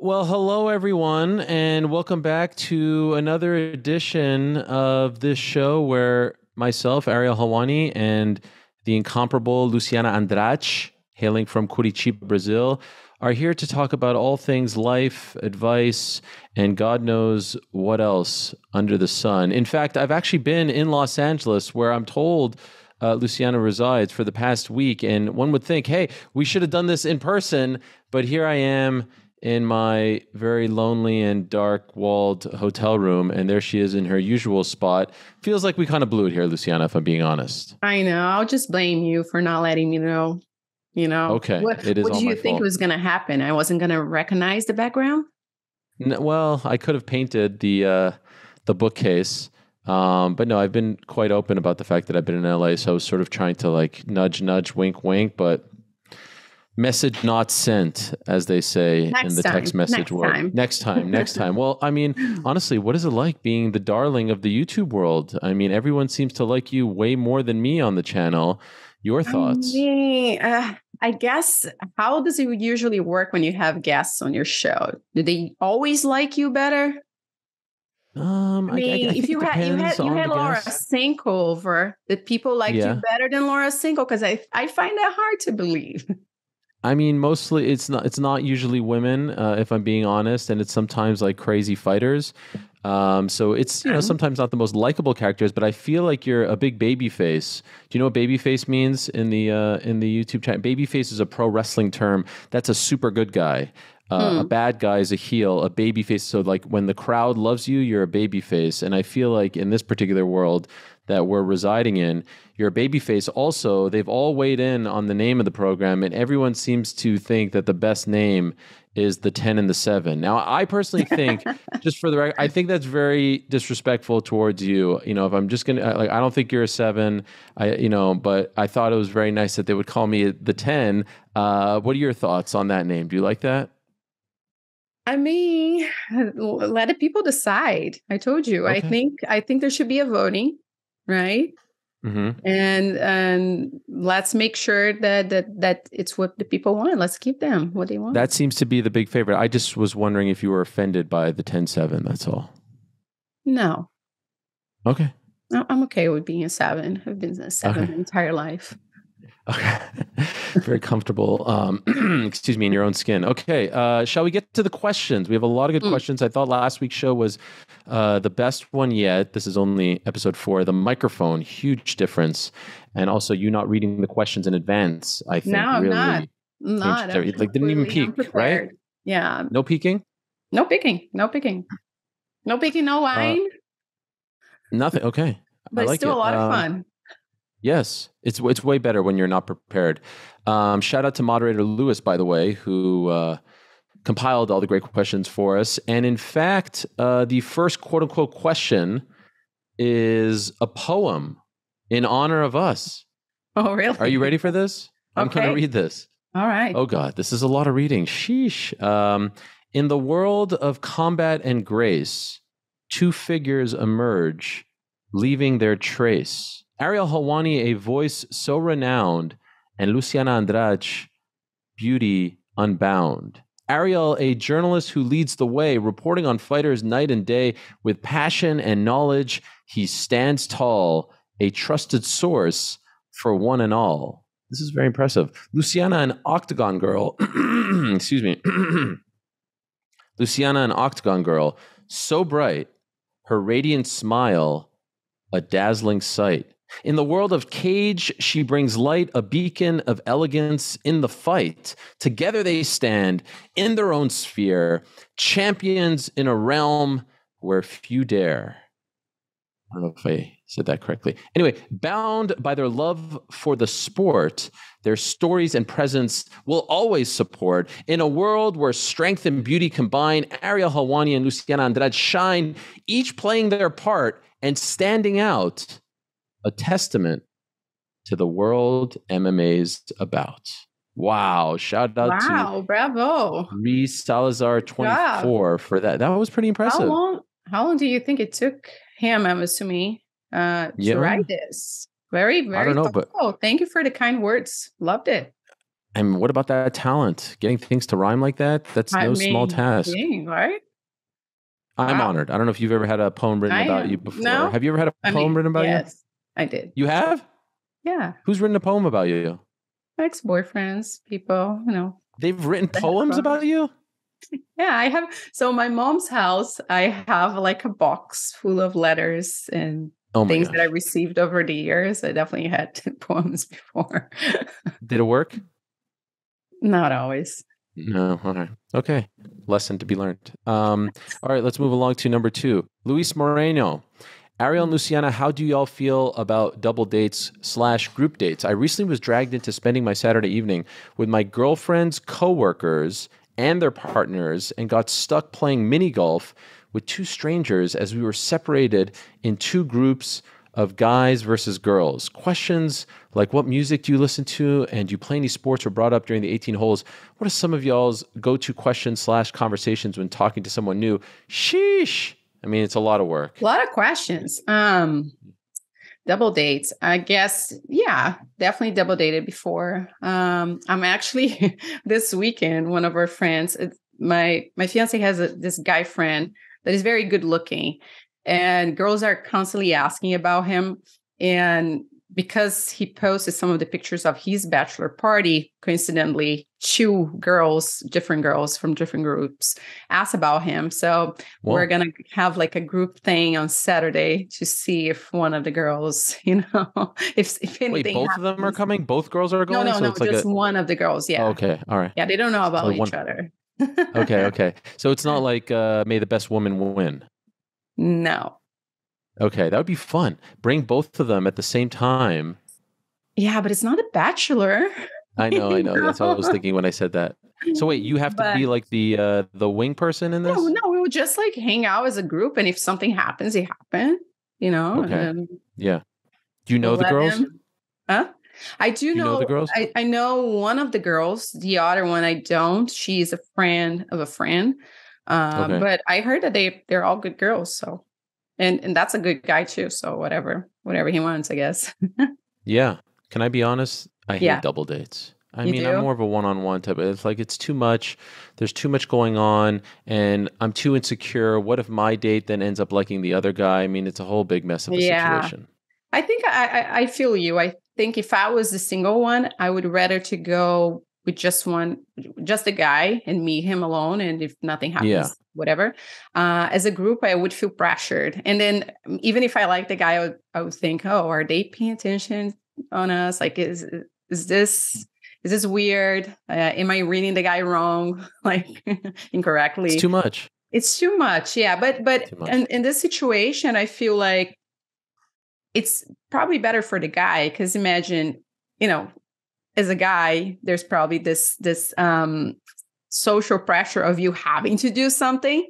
Well, hello everyone, and welcome back to another edition of this show where myself, Ariel Helwani, and the incomparable Luciana Andrade, hailing from Curitiba, Brazil, are here to talk about all things life, advice, and God knows what else under the sun. In fact, I've actually been in Los Angeles where I'm told Luciana resides for the past week, and one would think, hey, we should have done this in person, but here I am in my very lonely and dark walled hotel room, and there she is in her usual spot. Feels like we kind of blew it here, Luciana, if I'm being honest. I know. I'll just blame you for not letting me know. Okay, it is What all do my you think fault. was going to happen? I wasn't going to recognize the background? Well, I could have painted the bookcase, but no, I've been quite open about the fact that I've been in LA, so I was sort of trying to like nudge, nudge, wink, wink, but message not sent, as they say in the text message world. Next time, next time. Well, I mean, honestly, what is it like being the darling of the YouTube world? I mean, everyone seems to like you way more than me on the channel. Your thoughts? I guess, how does it usually work when you have guests on your show? Do they always like you better? I think If it depends you on had the Laura guest. Cinco over, did people like you Yeah. better than Laura Cinco? Because I find that hard to believe. I mean, mostly it's not usually women, if I'm being honest, and it's sometimes like crazy fighters. So it's sometimes not the most likable characters, but I feel like you're a big baby face. Do you know what baby face means in the YouTube chat? Baby face is a pro wrestling term. That's a super good guy. A bad guy is a heel. A baby face. So like when the crowd loves you, you're a baby face. And I feel like in this particular world that we're residing in, you're a baby face. Also, they've all weighed in on the name of the program, and everyone seems to think that the best name is the 10 and the 7. Now, I personally think, just for the record, I think that's very disrespectful towards you. You know, if I'm just gonna like, I don't think you're a 7. But I thought it was very nice that they would call me the 10. What are your thoughts on that name? Do you like that? I mean, let the people decide. I told you. Okay. I think there should be a voting, right? Hmm. And let's make sure that it's what the people want. Let's give them what they want. That seems to be the big favorite. I just was wondering if you were offended by the 10-7. That's all. No, Okay. I'm okay with being a 7. I've been a 7 Okay. my entire life. Okay. Very comfortable, excuse me, in your own skin. Okay. Shall we get to the questions? We have a lot of good Mm. questions. I thought last week's show was the best one yet. This is only episode 4. The microphone, huge difference. And also you not reading the questions in advance, I think No, I'm not. really I'm changed not. I'm everything. Like didn't even completely peek, right? unprepared. Yeah. No peeking? No picking. No picking. No picking, no Uh, wine. Nothing. Okay. I But it's like still a it. lot of fun. Yes, it's way better when you're not prepared. Shout out to moderator Lewis, by the way, who compiled all the great questions for us. And in fact, the first quote unquote question is a poem in honor of us. Oh, Are you really? ready for this? I'm going to Okay. read this. All right. Oh God, this is a lot of reading. Sheesh. In the world of combat and grace, two figures emerge, leaving their trace. Ariel Helwani, a voice so renowned, and Luciana Andrade, beauty unbound. Ariel, a journalist who leads the way, reporting on fighters night and day with passion and knowledge. He stands tall, a trusted source for one and all. This is very impressive. Luciana, an octagon girl. Excuse me. Luciana, an octagon girl, so bright, her radiant smile, a dazzling sight. In the world of cage, she brings light, a beacon of elegance in the fight. Together they stand in their own sphere, champions in a realm where few dare. I don't know if I said that correctly. Anyway, bound by their love for the sport, their stories and presence will always support. In a world where strength and beauty combine, Ariel Helwani and Luciana Andrade shine, each playing their part and standing out, a testament to the world MMA's about. Wow. Shout out to Wow. Bravo. Reese Salazar Good job. 24 for that. That was pretty impressive. How long do you think it took him, I'm assuming, to write this? Very, I very don't know, but thoughtful. Thank you for the kind words. Loved it. I mean, what about that talent? Getting things to rhyme like that? That's I no small mean, task. dang, right? I'm Wow. honored. I don't know if you've ever had a poem written I about you am. before. No, Have you ever had a I poem mean, written about you? yes, I did. You have? Yeah. Who's written a poem about you? Ex-boyfriends, people, They've written that have poems about you? Yeah, I have. So my mom's house, I have like a box full of letters and Oh my things that I gosh. received over the years. I definitely had poems before. Did it work? Not always. No. All right. Okay. Lesson to be learned. All right. Let's move along to number 2. Luis Moreno. Ariel and Luciana, how do y'all feel about double dates / group dates? I recently was dragged into spending my Saturday evening with my girlfriend's coworkers and their partners and got stuck playing mini golf with 2 strangers as we were separated in 2 groups of guys versus girls. Questions like what music do you listen to and do you play any sports were brought up during the 18 holes. What are some of y'all's go-to questions / conversations when talking to someone new? Sheesh. I mean, it's a lot of work. A lot of questions. Double dates. I guess, yeah, definitely double dated before. I'm actually this weekend, one of our friends, my fiance has this guy friend that is very good looking, and girls are constantly asking about him. And because he posted some of the pictures of his bachelor party, coincidentally, 2 girls, different girls from different groups, asked about him. So we're Whoa. gonna have like a group thing on Saturday to see if one of the girls, if Wait, anything both of them are happens. coming? Both girls are No, going? no, So no, it's like just a, one of the girls. oh, Yeah, okay. All right. yeah, they don't know So about one, each other. okay, okay. So it's not like may the best woman win. No. Okay, that would be fun. Bring both of them at the same time. Yeah, but it's not a bachelor. I know. That's what I was thinking when I said that. So wait, you have to But be like the wing person in no, this? no, we would just like hang out as a group, and if something happens, it happened, and Okay. then Yeah. Do you know we'll the let girls? him. Huh? I do Do you know the know. girls? I know one of the girls. The other one I don't. She's a friend of a friend. Okay. But I heard that they're all good girls. So and that's a good guy too. So whatever he wants, I guess. Yeah. Can I be honest? I hate Yeah, double dates. I you mean, I'm do. more of a one-on-one type. It's like it's too much. There's too much going on, and I'm too insecure. What if my date then ends up liking the other guy? I mean, it's a whole big mess of a Yeah. situation. I think I feel you. I think if I was the single one, I would rather to go with just a guy and meet him alone. And if nothing Yeah. happens, whatever. As a group, I would feel pressured. And then even if I like the guy, I would think, oh, are they paying attention on us? Like, is this weird? Am I reading the guy wrong, like It's incorrectly? too much. It's too much. Yeah. But Too much. in this situation, I feel like it's probably better for the guy because imagine, you know, as a guy, there's probably this social pressure of you having to do something.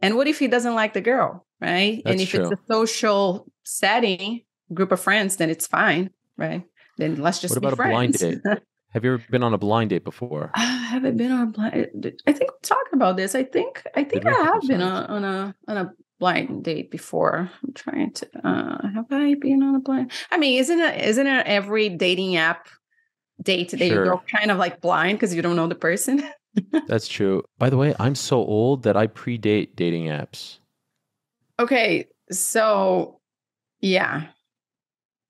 And what if he doesn't like the girl, right? And That's if it's a true. social setting, group of friends, then it's fine, right? Then let's What just be about a blind friends. date? Have you ever been on a blind date before? I haven't been on a blind. I think we'll talk about this. I think Did we? I have I'm been sorry. on a blind date before. I'm trying to. Have I been on a blind? I mean, isn't it every dating app date that you Sure. go kind of like blind because you don't know the person? That's true. By the way, I'm so old that I predate dating apps. Okay, so yeah,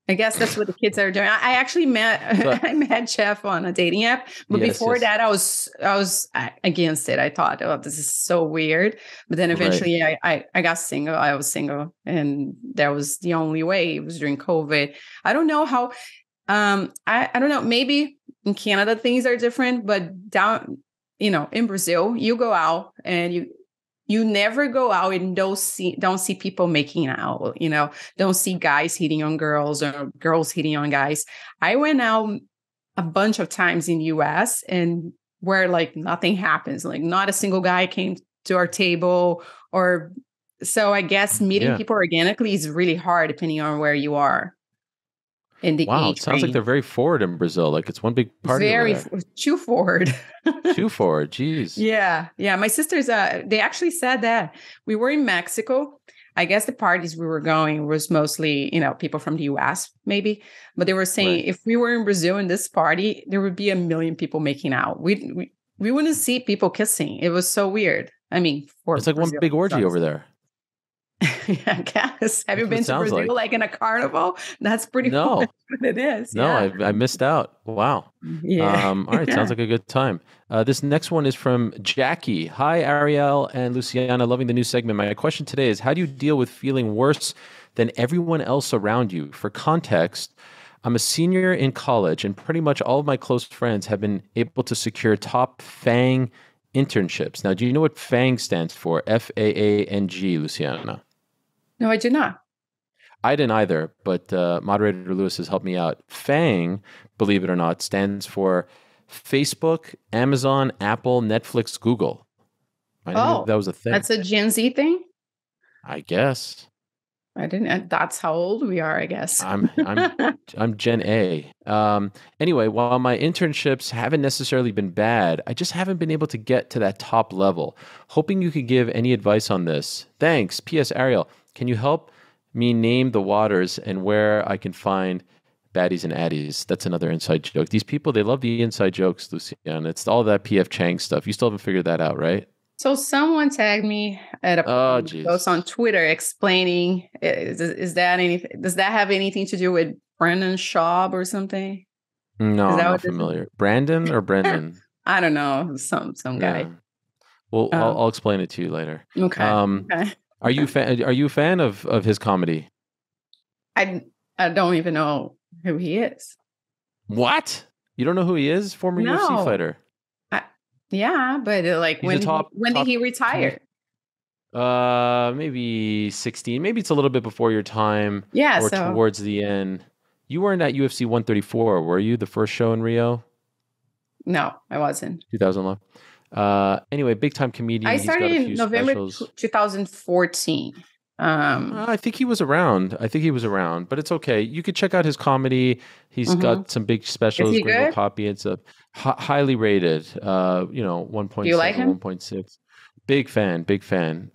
I guess that's what the kids are doing. I actually met So I met Jeff on a dating app, but yes, before yes. that, I was against it. I thought, oh, this is so weird. But then Right. eventually, I got single. I was single, and that was the only way. It was during COVID. I don't know how. I don't know. Maybe in Canada things are different, but down, in Brazil, you go out and you never go out and don't see people making out, don't see guys hitting on girls or girls hitting on guys. I went out a bunch of times in the US and where like nothing happens, like not a single guy came to our table or so I guess meeting Yeah. people organically is really hard depending on where you are in the Wow. It age sounds like range. they're very forward in Brazil. Like it's one big party over Very there. too forward. Too forward. Jeez. Yeah. Yeah. My sisters, they actually said that we were in Mexico. I guess the parties we were going was mostly, people from the US, maybe. But they were saying Right. if we were in Brazil in this party, there would be a million people making out. We wouldn't see people kissing. It was so weird. I mean, for It's like one Brazil, big orgy over obviously. there. I guess. Have you That's what been it to sounds Brazil like. like in a carnival? That's pretty much No, what it is. no, Yeah. I missed out. Wow. Yeah. All right, sounds like a good time. This next one is from Jackie. Hi, Ariel and Luciana. Loving the new segment. My question today is: how do you deal with feeling worse than everyone else around you? For context, I'm a senior in college, and pretty much all of my close friends have been able to secure top FANG internships. Now, do you know what FANG stands for? FAANG, Luciana. No, I do not. I didn't either, but moderator Lewis has helped me out. FANG, believe it or not, stands for Facebook, Amazon, Apple, Netflix, Google. I didn't know Oh, that was a thing. that's a Gen Z thing? I guess I didn't. That's how old we are, I guess. I'm Gen A. Anyway, while my internships haven't necessarily been bad, I just haven't been able to get to that top level. Hoping you could give any advice on this. Thanks. P.S. Ariel, can you help me name the waters and where I can find baddies and addies? That's another inside joke. These people, they love the inside jokes, Luciana. It's all that P.F. Chang stuff. You still haven't figured that out, right? So someone tagged me at a Oh, post geez. on Twitter explaining, is that anything? Does that have anything to do with Brendan Schaub or something? No, Is I'm that not what this is? familiar. Brandon or Brendan? I don't know, some guy. Yeah. Well, Um, I'll explain it to you later. okay, okay. Are you a fan of his comedy? I I don't even know who he is. What? You don't know who he is? Former UFC No. fighter. I, yeah, but like He's a when did top he retire? maybe 16. Maybe it's a little bit before your time Yeah, or so towards the end. You weren't at UFC 134, were you? The first show in Rio, no, I wasn't. 2011. Anyway, big time comedian. I He's got started a in few November specials. 2014. I think he was around. I think he was around, but it's okay. You could check out his comedy. He's Mhm. got some big Is specials. he Gringo good? Papi. It's a highly rated. Do you like 1.7, him? 1.6. Big fan. Big fan.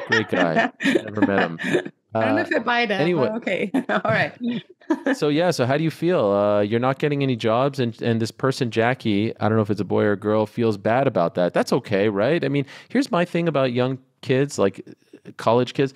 Great guy. Never met him. I don't know Uh, if I buy that, anyway, but okay. All right. so yeah. So how do you feel? You're not getting any jobs, and this person Jackie, I don't know if it's a boy or a girl, feels bad about that. That's okay, right? I mean, here's my thing about young kids, like college kids.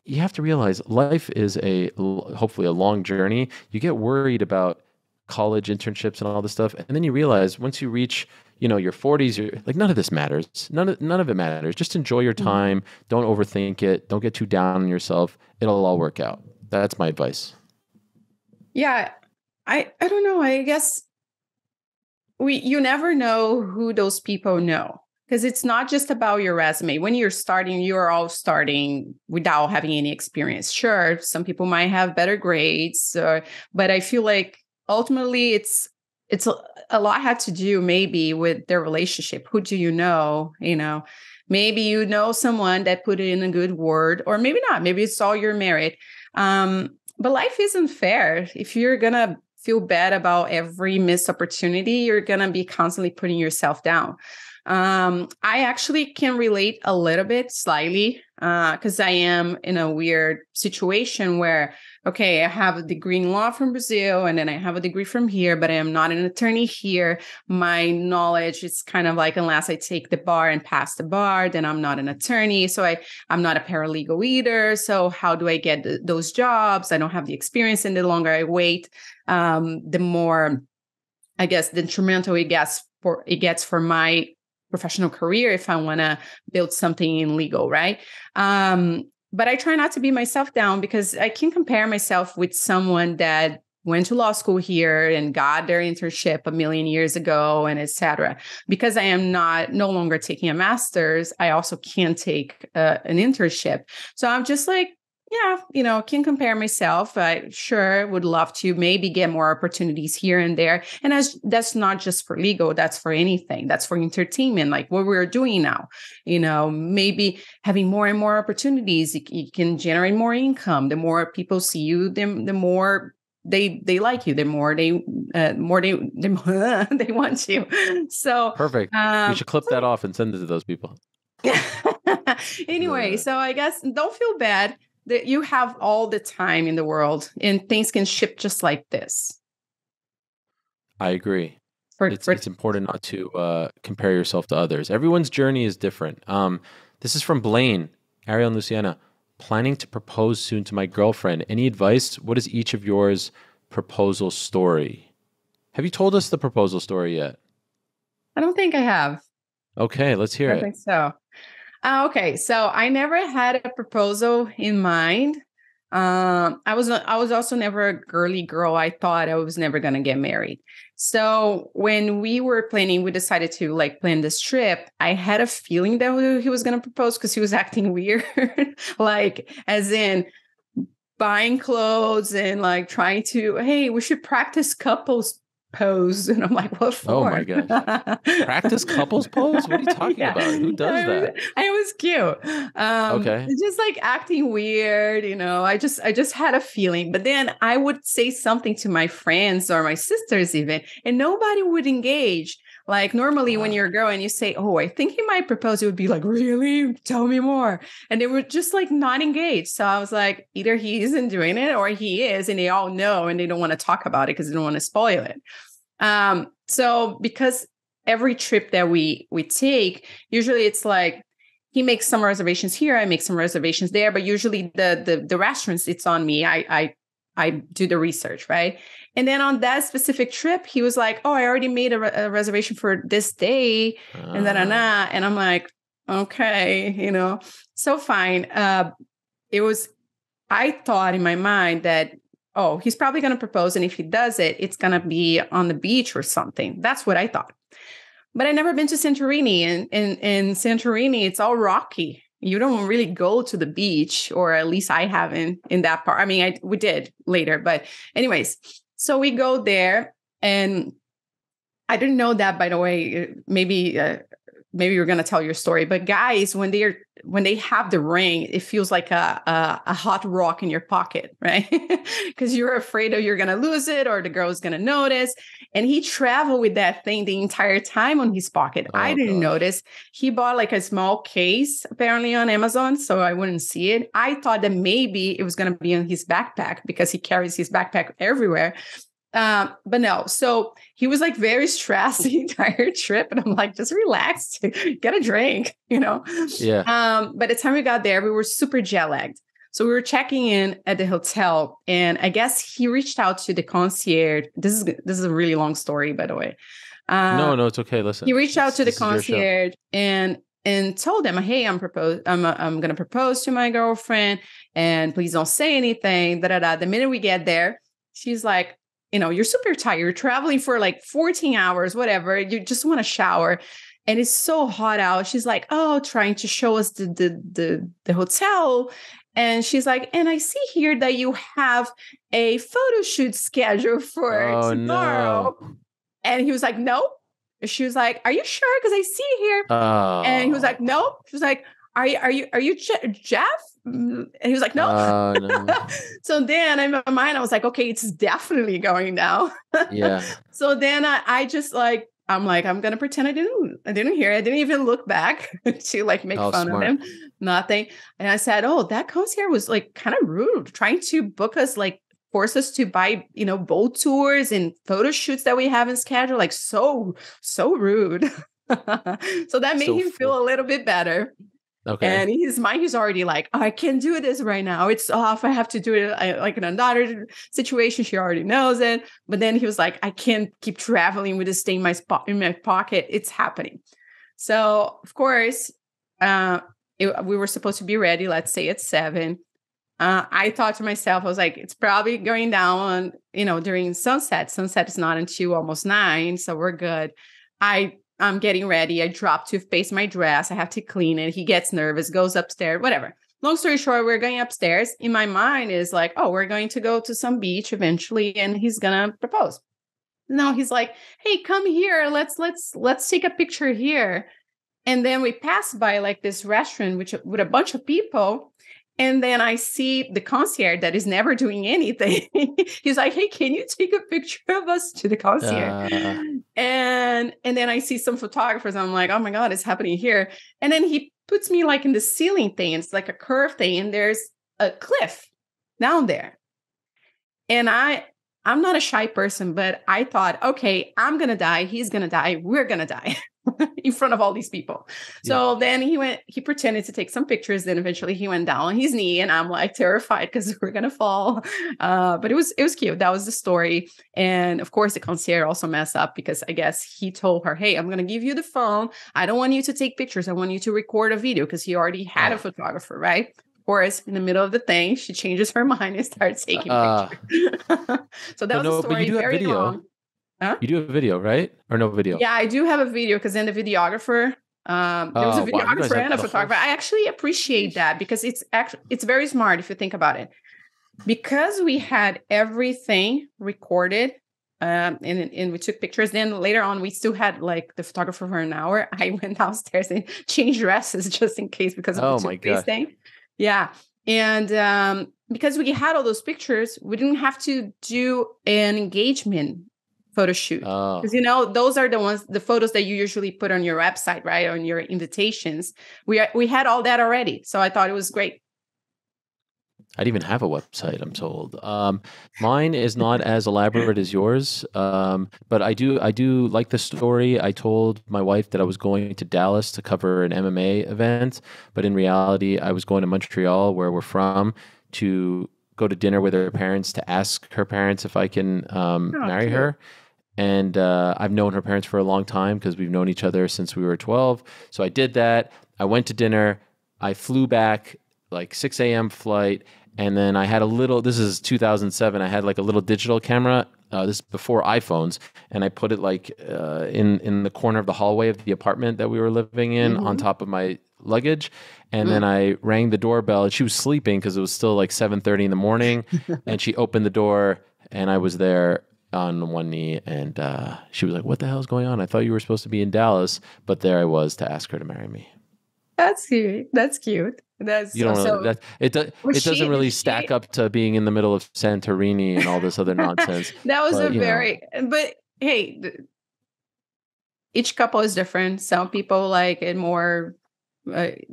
You have to realize life is hopefully a long journey. You get worried about college internships and all this stuff, and then you realize once you reach, your 40s, you're like, none of this matters. None of it matters. Just enjoy your Mhm. time. Don't overthink it. Don't get too down on yourself. It'll all work out. That's my advice. Yeah, I don't know. I guess you never know who those people know because it's not just about your resume. When you're starting, you're all starting without having any experience. Sure, some people might have better grades, but I feel like ultimately it's a lot had to do maybe with their relationship. Who do you know? Maybe you know someone that put it in a good word, or maybe not. Maybe it's all your merit. But life isn't fair. If you're gonna feel bad about every missed opportunity, you're gonna be constantly putting yourself down. I actually can relate a little bit slightly because I am in a weird situation where, okay, I have a degree in law from Brazil and then I have a degree from here, but I am not an attorney here. My knowledge is kind of like, unless I take the bar and pass the bar, then I'm not an attorney. So I'm not a paralegal either. So how do I get those jobs? I don't have the experience, and the longer I wait, the more, I guess, detrimental it gets for my professional career if I want to build something in legal, right? But I try not to be myself down because I can compare myself with someone that went to law school here and got their internship a million years ago and etc. Because I am no longer taking a master's, I also can't take an internship. So I'm just like, yeah, can compare myself. I sure would love to maybe get more opportunities here and there. And that's not just for legal, that's for anything. That's for entertainment, like what we're doing now. Maybe having more and more opportunities, you can generate more income. The more people see you, the more they like you, the more they they want you. So Perfect. We should clip that off and send it to those people. Anyway, Yeah, so I guess don't feel bad that you have all the time in the world and things can ship just like this. I agree. It's For it's important not to compare yourself to others. Everyone's journey is different. This is from Blaine, Ariel and Luciana. Planning to propose soon to my girlfriend. Any advice? What is each of yours proposal story? Have you told us the proposal story yet? I don't think I have. Okay, let's I hear don't it. think so. Okay, so I never had a proposal in mind. I was also never a girly girl. I thought I was never gonna get married. So when we were planning, we decided to like plan this trip. I had a feeling that he was gonna propose because he was acting weird, like as in buying clothes and like trying to, hey, we should practice couples pose. And I'm like, what Oh for? my gosh. Practice couples pose? What are you talking Yeah, about? Who does that? I was cute. Okay. Just like acting weird, you know. I just had a feeling, but then I would say something to my friends or my sisters even, and nobody would engage. Like normally when Ah, you're a girl and you say, "Oh, I think he might propose," it would be like, "Really? Tell me more." And they were just like not engaged. So I was like, either he isn't doing it or he is, and they all know and they don't want to talk about it because they don't want to spoil it. So because every trip that we take, usually it's like he makes some reservations here, I make some reservations there, but usually the restaurants, it's on me. I do the research, right? And then on that specific trip, he was like, "Oh, I already made a reservation for this day," and then ah, and I'm like, "Okay, you know, so fine." It was I thought in my mind that, oh, he's probably going to propose. And if he does it, it's going to be on the beach or something. That's what I thought. But I never been to Santorini. And in Santorini, it's all rocky. You don't really go to the beach, or at least I haven't in that part. I mean, we did later. But, anyways, so we go there. And I didn't know that, by the way. Maybe you're gonna tell your story, but guys, when they have the ring, it feels like a hot rock in your pocket, right? Because you're afraid of you're gonna lose it or the girl's gonna notice. And he traveled with that thing the entire time on his pocket. I oh didn't gosh. notice. He bought like a small case apparently on Amazon, so I wouldn't see it. I thought that maybe it was gonna be in his backpack because he carries his backpack everywhere. But no, so he was like very stressed the entire trip. And I'm like, just relax, get a drink, you know? Yeah. By the time we got there, we were super jet lagged. So we were checking in at the hotel, and I guess he reached out to the concierge. This is a really long story, by the way. Uh, No, no, it's okay. he Listen, reached out it's to the this is your show. concierge and told them, "Hey, I'm gonna propose to my girlfriend, and please don't say anything." Da da da. The minute we get there, she's like, "You're super tired. You're traveling for like 14 hours, whatever. You just want to shower." And it's so hot out. She's like, "Oh, trying to show us the hotel." And she's like, "And I see here that you have a photo shoot scheduled for Oh tomorrow." no. And he was like, "Nope." She was like, "Are you sure? Because I see here." And he was like, Oh. "Nope." She was like, "Are you Jeff?" And he was like, "Nope." Oh no. So then in my mind, I was like, "Okay, it's definitely going down." Yeah. So then I just like, I'm like, I'm gonna pretend I didn't hear. I didn't even look back to like make Oh, fun of smart. him. Nothing. And I said, "Oh, that concierge was like kind of rude, trying to book us, like force us to buy, boat tours and photo shoots that we haven't scheduled. Like so rude." So that made So him feel a little bit better. okay. And in his mind, he's already like, "I can't do this right now. It's off. I have to do it like in another situation." She already knows it. But then he was like, "I can't keep traveling with this thing in my in my pocket. It's happening." So of course, uh, we were supposed to be ready. Let's say at 7. I thought to myself, I was like, "It's probably going down, during sunset. Sunset is not until almost 9, so we're good." I'm getting ready. I drop toothpaste in my dress. I have to clean it. He gets nervous, goes upstairs, whatever. Long story short, we're going upstairs. In my mind is like, "Oh, we're going to go to some beach eventually, and he's gonna propose." No, he's like, "Hey, come here. Let's take a picture here." And then we pass by like this restaurant, which with a bunch of people. And then I see the concierge that is never doing anything. He's like, "Hey, can you take a picture of us?" To the concierge. Uh And then I see some photographers. I'm like, "Oh my God, it's happening here." And then he puts me like in the ceiling thing. It's like a curved thing, and there's a cliff down there. And I'm not a shy person, but I thought, okay, I'm gonna die, he's gonna die, we're gonna die in front of all these people. Yeah. So then he pretended to take some pictures. Then eventually he went down on his knee, and I'm like terrified because we're gonna fall. But it was cute. That was the story. And of course, the concierge also messed up because I guess he told her, "Hey, I'm gonna give you the phone. I don't want you to take pictures. I want you to record a video," because he already had a photographer, right? Of course, in the middle of the thing, she changes her mind and starts taking pictures. So that was a story, but you do have very video. long. Huh? You do have video, right? Or no video? Yeah, I do have a video because then the videographer, there was a videographer and a photographer. I actually appreciate that because it's very smart if you think about it. Because we had everything recorded, and we took pictures. Then later on, we still had like the photographer for an hour. I went downstairs and changed dresses just in case because of the toothpaste thing. Yeah. And because we had all those pictures, we didn't have to do an engagement photo shoot. Because, those are the photos that you usually put on your website, right? On your invitations. We had all that already. So I thought it was great. I didn't even have a website, I'm told. Mine is not as elaborate as yours, but I do like the story. I told my wife that I was going to Dallas to cover an MMA event, but in reality, I was going to Montreal, where we're from, to go to dinner with her parents to ask her parents if I can marry her. And I've known her parents for a long time because we've known each other since we were 12. So I did that. I went to dinner. I flew back like 6 a.m. flight. And then I had this is 2007. I had like a little digital camera. This is before iPhones. And I put it like in the corner of the hallway of the apartment that we were living in on top of my luggage. And then I rang the doorbell. She was sleeping because it was still like 7:30 in the morning. And she opened the door and I was there on one knee. And she was like, "What the hell is going on? I thought you were supposed to be in Dallas." But there I was to ask her to marry me. That's cute. That's cute. That's it doesn't really stack up to being in the middle of Santorini and all this other nonsense. That was but hey, each couple is different. Some people like it more.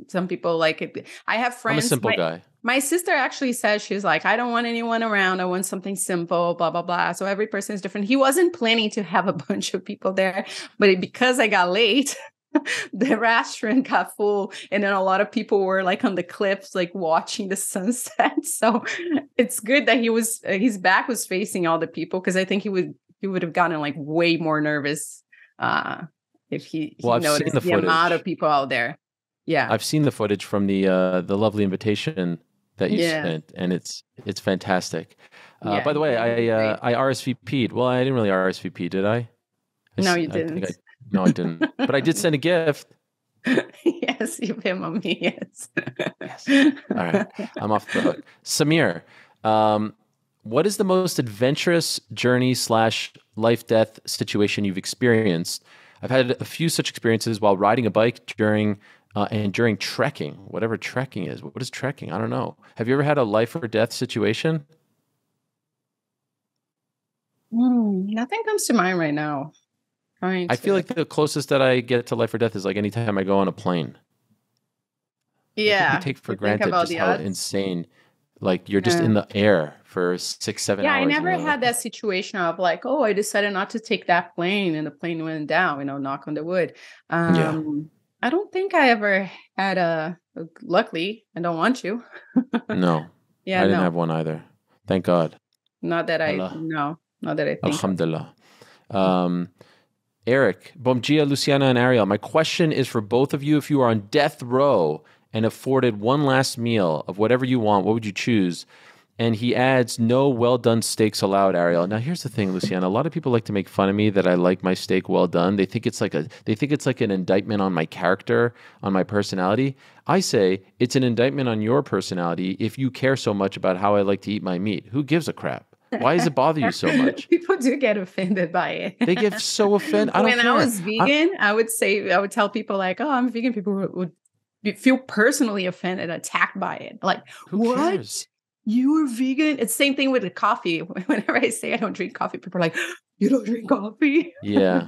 Some people like it. I have friends. I'm a simple guy. My sister actually says, she's like, I don't want anyone around. I want something simple, blah, blah, blah. So every person is different. He wasn't planning to have a bunch of people there, but because I got late, the restaurant got full. And then a lot of people were like on the cliffs, like watching the sunset. So it's good that his back was facing all the people, because I think he would have gotten like way more nervous if he noticed the amount of people out there. Yeah, I've seen the footage from the lovely invitation that you sent, and it's fantastic. By the way, I RSVP'd. Well, I didn't really RSVP, did I? No, you didn't. No, I didn't. But I did send a gift. Yes, you him on me. Yes. Yes. All right, I'm off the hook. Samir, what is the most adventurous journey / life-death situation you've experienced? I've had a few such experiences while riding a bike during trekking, whatever trekking is. What is trekking? I don't know. Have you ever had a life or death situation? Nothing comes to mind right now. I feel like the closest that I get to life or death is like anytime I go on a plane. Yeah. We take for granted just how insane, like you're just in the air for 6-7 hours. Yeah, I never had that situation of like, oh, I decided not to take that plane and the plane went down, knock on the wood. I don't think I ever had luckily, I don't want to. No. I didn't have one either. Thank God. Not that I think. Alhamdulillah. Eric, bom dia, Luciana and Ariel. My question is for both of you. If you are on death row and afforded one last meal of whatever you want, what would you choose? And he adds, no well-done steaks allowed, Ariel. Now, here's the thing, Luciana. A lot of people like to make fun of me that I like my steak well done. They think it's like an indictment on my character, on my personality. I say it's an indictment on your personality if you care so much about how I like to eat my meat. Who gives a crap? Why does it bother you so much? People do get offended by it. They get so offended. When I was vegan, I would tell people like, oh, I'm vegan. People would feel personally offended, attacked by it. Like, who cares? You are vegan? It's the same thing with the coffee. Whenever I say I don't drink coffee, people are like, you don't drink coffee? Yeah.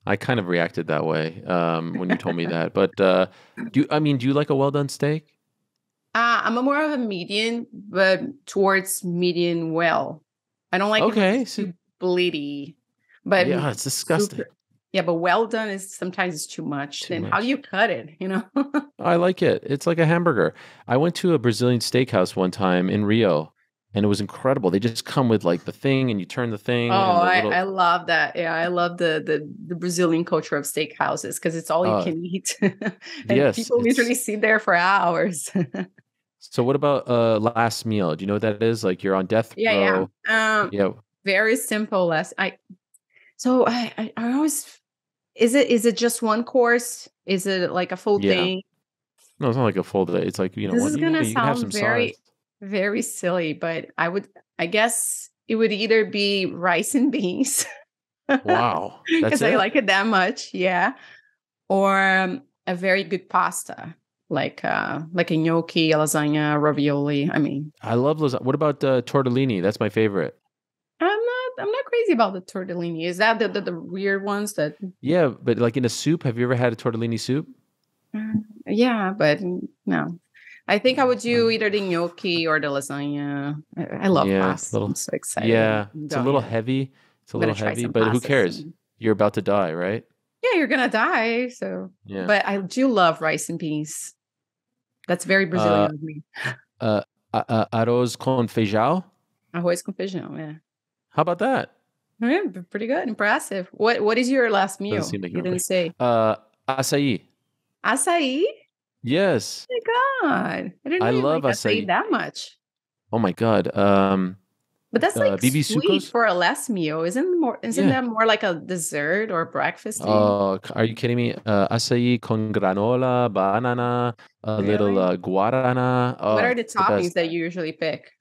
I kind of reacted that way when you told me that. But do you like a well done steak? I'm a more of a medium, but towards medium well. I don't like it when Okay. it's So, too bleedy, but yeah, it's disgusting. super. Yeah, but well done is sometimes it's too much. Too Then how do much. you cut it? I like it. It's like a hamburger. I went to a Brazilian steakhouse one time in Rio, and it was incredible. They just come with like the thing, and you turn the Oh, thing, and the I little. love that. Yeah, I love the Brazilian culture of steakhouses because it's all you Uh, can eat, and yes, people it's. literally sit there for hours. So what about last meal? Do you know what that is? Like you're on death Yeah, yeah. row. Yeah, Very simple. Less. I always is it just one course? Is it like a full yeah. thing? No, it's not like a full day. It's like This what is gonna you can have some sound sides. very silly, but I guess it would either be rice and beans Wow, that's because I it. like it that much, yeah, or a very good pasta like a gnocchi, a lasagna, ravioli. I mean, I love lasagna. What about tortellini? That's my favorite. I'm not crazy about the tortellini. Is that the weird ones that? Yeah, but like in a soup, have you ever had a tortellini soup? Yeah, but no. I think I would do Uh, either the gnocchi or the lasagna. I love yeah, it's a pasta. I'm little. so excited. Yeah, it's a little Yeah, heavy. It's a I'm gonna little try heavy, some but who pasta cares? soon. You're about to die, right? Yeah, you're gonna die. So, Yeah. but I do love rice and peas. That's very Uh, Brazilian of me. arroz con feijão. Arroz com feijão. Yeah. How about that? Yeah, pretty good. Impressive. What is your last Doesn't meal? seem like You you're didn't hungry. say. Açaí. Açaí? Yes, Oh my God. I didn't I know you love like açaí açaí. that much. Oh my God. But that's like Bibi sweet sucos. for a last meal. Isn't Yeah. that more like a dessert or breakfast thing? Are you kidding me? Açaí con granola, banana, a little Really? guarana. What Oh, are the it's the best. toppings that you usually pick?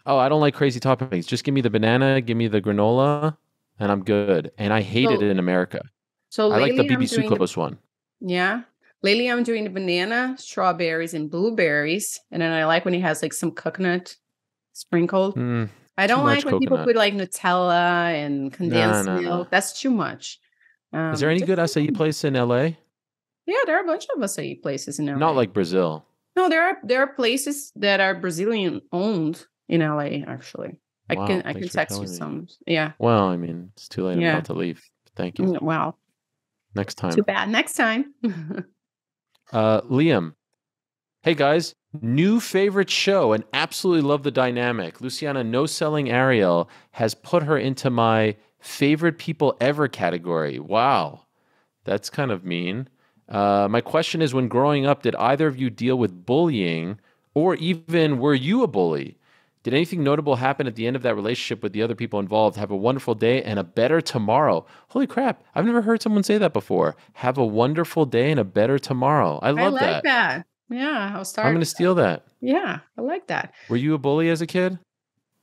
Oh, I don't like crazy toppings. Just give me the banana, give me the granola, and I'm good. And I hate it So in America. so I like the lately Bibi I'm doing the sucos one. yeah. Lately I'm doing the banana, strawberries, and blueberries. And then I like when it has like some coconut sprinkled. Mm, I too don't much like when people coconut. put like Nutella and Nah, condensed nah, nah. milk. That's too much. Is there any Just good acai place in LA? yeah, there are a bunch of acai places in Not LA. like Brazil. No, there are places that are Brazilian owned in LA actually. Wow, I thanks can for text you telling me. some. Yeah. Well, I mean, it's too late. I'm Yeah. about to leave. Thank you. Wow. Next Too time. bad. Next time. Liam. Hey guys, new favorite show and absolutely love the dynamic. Luciana, no selling Ariel has put her into my favorite people ever category. Wow, that's kind of mean. My question is, when growing up, did either of you deal with bullying, or even were you a bully? Did anything notable happen at the end of that relationship with the other people involved? Have a wonderful day and a better tomorrow. Holy crap, I've never heard someone say that before. Have a wonderful day and a better tomorrow. I I love like that. that. Yeah, I'll I'm going start. to steal that. Yeah, I like that. Were you a bully as a kid?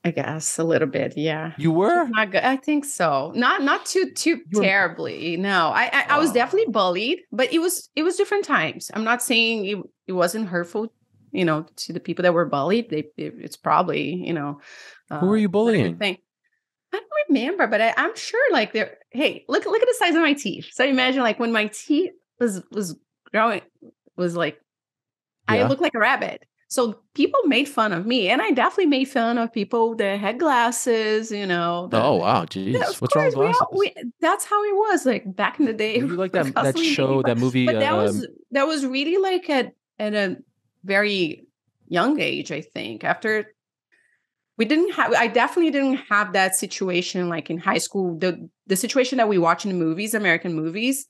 I guess a little bit. Yeah. You Just were? not good. I think so. Not too You were. terribly. No. I was definitely Oh. bullied, but it was different times. I'm not saying it wasn't hurtful, to the people that were bullied. It's probably, Who were you not a good bullying? thing. I don't remember, but I'm sure like there. Hey, look at the size of my teeth. So imagine like when my teeth was growing, was like I Yeah. look like a rabbit. So people made fun of me, and I definitely made fun of people that had glasses. Oh, wow. Yeah, Jeez. of What's wrong with course glasses? that's how it was like back in the day. Were you like We're that constantly making show, fun. that movie? But that was really like at a very young age. I think after I definitely didn't have that situation like in high school. The situation that we watch in the movies, American movies,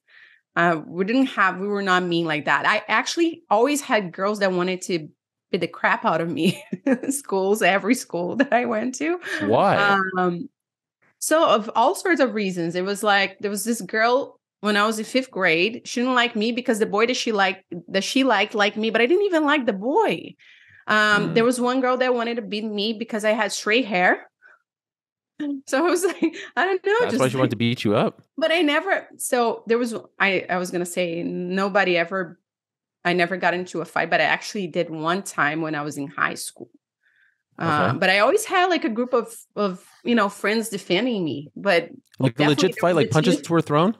we were not mean like that. I actually always had girls that wanted to beat the crap out of me in schools, every school that I went to. Why? So of all sorts of reasons, it was like, there was this girl when I was in fifth grade. She didn't like me because the boy that she liked me, but I didn't even like the boy. There Mm. was one girl that wanted to beat me because I had straight hair. So I was like, I don't know, That's why just she wanted to beat you up. but I never, so there was, I was going to say I never got into a fight, but I actually did one time when I was in high school. Okay. But I always had like a group of friends defending me, but Like a definitely legit there fight, was like a team. punches were thrown?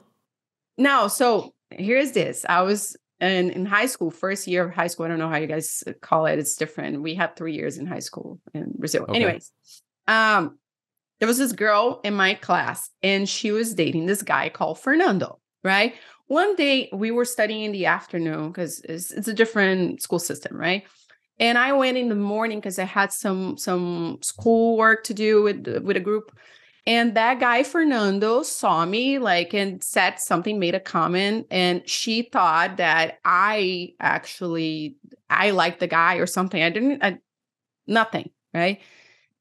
No, so here's this. I was in high school, first year of high school. I don't know how you guys call it. It's different. We had 3 years in high school in Brazil. Okay. Anyways, there was this girl in my class, and she was dating this guy called Fernando, right? One day we were studying in the afternoon because it's a different school system, right? And I went in the morning because I had some school work to do with a group. And that guy Fernando saw me like and said something, made a comment, and she thought that I liked the guy or something. Nothing, right?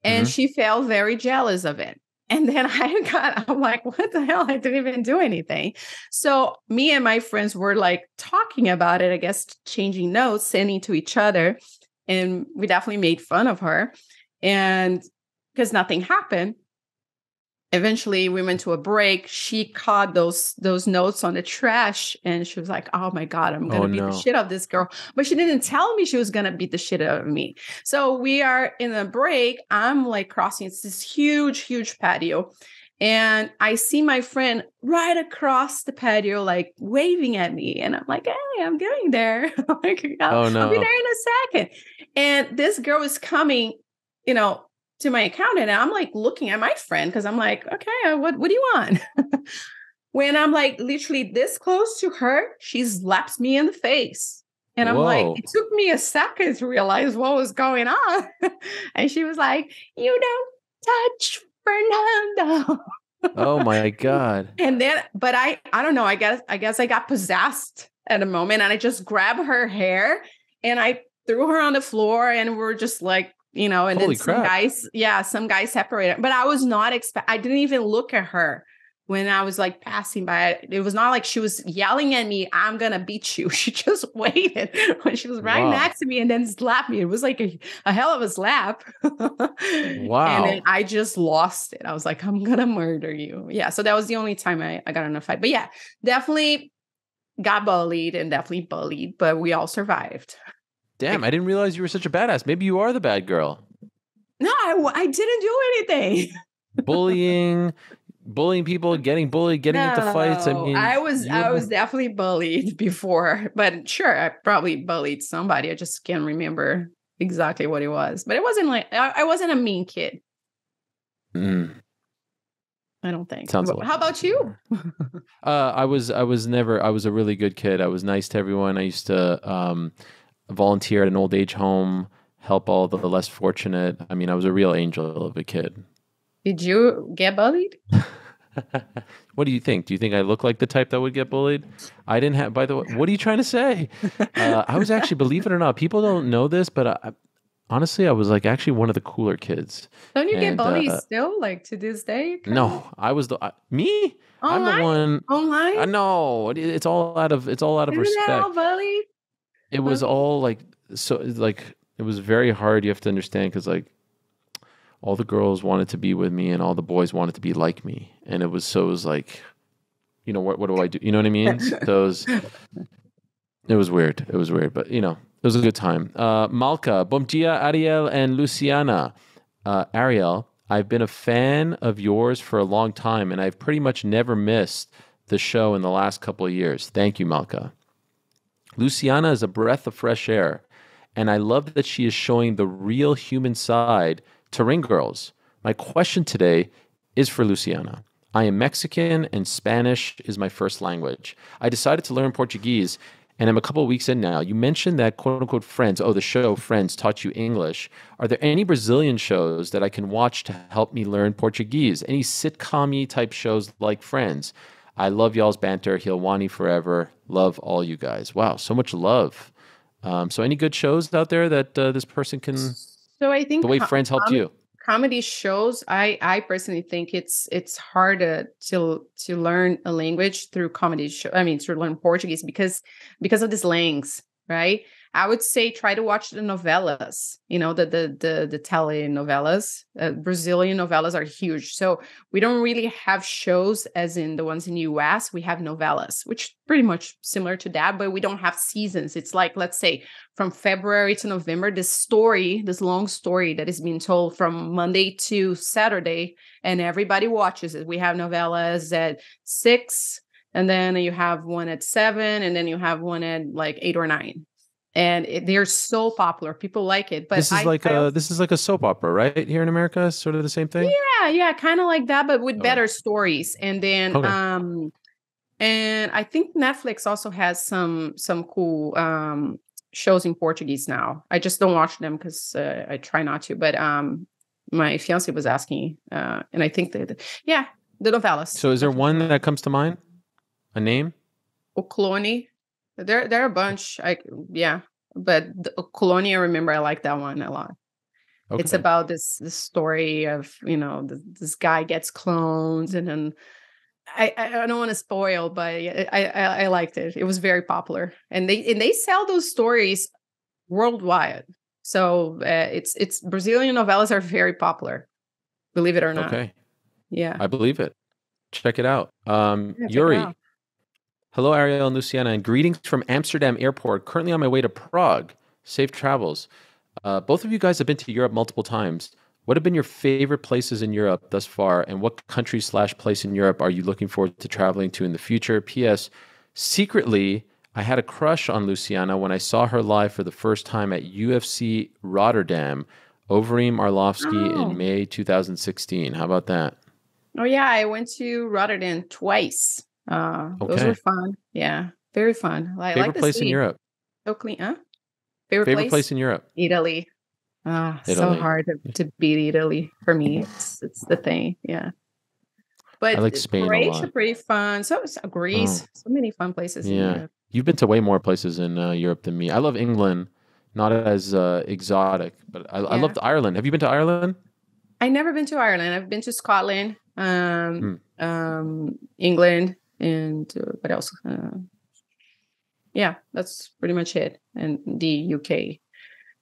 And Hmm. she felt very jealous of it. And then I'm like, what the hell? I didn't even do anything. So me and my friends were like talking about it, I guess, changing notes, sending to each other. And we definitely made fun of her. And because nothing happened, eventually we went to a break. She caught those notes on the trash, and she was like, oh my God, I'm Oh gonna beat the no. shit out of this girl. But she didn't tell me she was gonna beat the shit out of me. So we are in a break. I'm like crossing, it's this huge patio. And I see my friend right across the patio, like waving at me. And I'm like, hey, I'm getting there. Like, Oh I'll be no. there in a second. And this girl is coming, you know, to my account, and I'm like looking at my friend because I'm like, okay, what do you want? When I'm like literally this close to her, she slaps me in the face. And I'm like, Whoa. it took me a second to realize what was going on. And she was like, you don't touch Fernando. Oh my God. And then, but I don't know, I guess I got possessed at a moment, and I just grabbed her hair and I threw her on the floor, and we're just like, and then Holy crap. some guys separated, but I was not I didn't even look at her when I was like passing by. It was not like she was yelling at me, I'm gonna beat you. She just waited when she was right Wow. next to me and then slapped me. It was like a hell of a slap. And then Wow. I just lost it. I was like, I'm gonna murder you. Yeah. So that was the only time I got in a fight. But yeah, definitely got bullied and definitely bullied, but we all survived. Damn, Like, I didn't realize you were such a badass. Maybe you are the bad girl. no, I didn't do anything. Bullying, bullying people, getting bullied, getting into fights. I No, mean, I you're was definitely bullied before, but sure, I probably bullied somebody. I just can't remember exactly what it was. But it wasn't like I wasn't a mean kid. Mm, I don't think. sounds a lot. How about you? I was a really good kid. I was nice to everyone. I used to volunteer at an old age home, help all the less fortunate. I mean, I was a real angel of a kid. Did you get bullied? What do you think? Do you think I look like the type that would get bullied? I didn't have, by the way, what are you trying to say? I was actually, believe it or not, people don't know this, but honestly, I was like actually one of the cooler kids. Don't you get And bullied still, like to this day? no, I was me? I'm the Online? one. Online? No, it's all out of Isn't that how respect. bullied? It was Bullied? all like, so like, it was very hard. You have to understand because like all the girls wanted to be with me and all the boys wanted to be like me. And it was like, what do I do? You know what I mean? It was weird. It was weird, but it was a good time. Malca, bom dia, Ariel and Luciana. Ariel, I've been a fan of yours for a long time and I've pretty much never missed the show in the last couple of years. Thank you, Malca. Luciana is a breath of fresh air, and I love that she is showing the real human side to ring girls. My question today is for Luciana. I am Mexican and Spanish is my first language. I decided to learn Portuguese and I'm a couple of weeks in now. You mentioned that quote unquote Friends, the show Friends taught you English. Are there any Brazilian shows that I can watch to help me learn Portuguese? Any sitcom type shows like Friends? I love y'all's banter. Helwani forever. Love all you guys. Wow, so much love. So any good shows out there that this person can, So I the think way Friends helped you? comedy shows, I personally think it's harder to learn a language through comedy show. I mean, to learn Portuguese because of the slangs, right? I would say try to watch the novellas, the telenovelas. Brazilian novellas are huge. So we don't really have shows as in the ones in the US. We have novellas, which pretty much similar to that, but we don't have seasons. It's like, let's say, from February to November, this long story that is being told from Monday to Saturday, and everybody watches it. We have novellas at 6, and then you have one at 7, and then you have one at like 8 or 9. And they're so popular. People like it. But this is like a soap opera, right? Here in America, sort of the same thing. yeah, kind of like that, but with better stories. And then Okay. and I think Netflix also has some cool shows in Portuguese now. I just don't watch them because I try not to. But my fiance was asking, and I think that the novellas. So is there one that comes to mind? A name? O Clone. There are a bunch. But the Clone, I remember I like that one a lot. Okay. It's about this story of, this guy gets clones, and then I don't want to spoil, but I liked it. It was very popular, and they sell those stories worldwide. So it's Brazilian novellas are very popular, believe it or not. Okay. Yeah, I believe it. Check it out. Yeah, Yuri. Hello, Ariel and Luciana, and greetings from Amsterdam Airport. Currently on my way to Prague. Safe travels. Both of you guys have been to Europe multiple times. What have been your favorite places in Europe thus far, and what country/place in Europe are you looking forward to traveling to in the future? P.S. Secretly, I had a crush on Luciana when I saw her live for the first time at UFC Rotterdam, Overeem Arlovsky in May 2016. How about that? Oh, yeah. I went to Rotterdam twice. Those were fun. Yeah, very fun. I favorite like the place city. in Europe? So clean, huh? Favorite place in Europe? Italy. So hard to beat Italy for me. It's the thing. Yeah. But I like Spain Croatia, a lot. Pretty fun. So Greece, so many fun places in Europe. You've been to way more places in Europe than me. I love England, not as exotic, but I loved Ireland. Have you been to Ireland? I've never been to Ireland. I've been to Scotland, England, and what else? Yeah, that's pretty much it. And the UK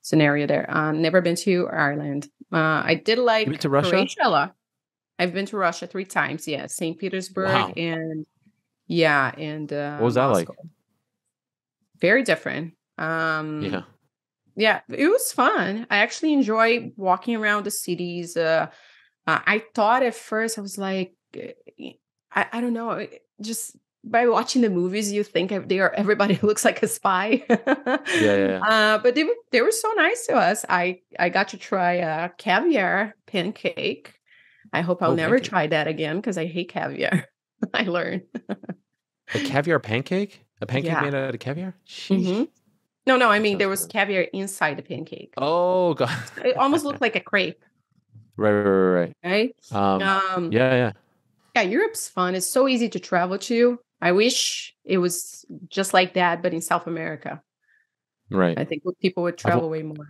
scenario there. Never been to Ireland. I did like been to Russia? Croatia a lot. I've been to Russia 3 times. Yeah, St. Petersburg and what was that Moscow. like? Very different. Yeah, it was fun. I actually enjoy walking around the cities. I thought at first I was like, I don't know, just by watching the movies, you think everybody looks like a spy. But they were so nice to us. I got to try a caviar pancake. I hope I'll never try that again because I hate caviar. I learned. A caviar pancake? A pancake made out of caviar? Mm-hmm. No. I mean, there was caviar inside the pancake. Oh, God. It almost looked like a crepe. Right. Right? Yeah, Europe's fun. It's so easy to travel to. I wish it was just like that, but in South America. Right. I think people would travel way more.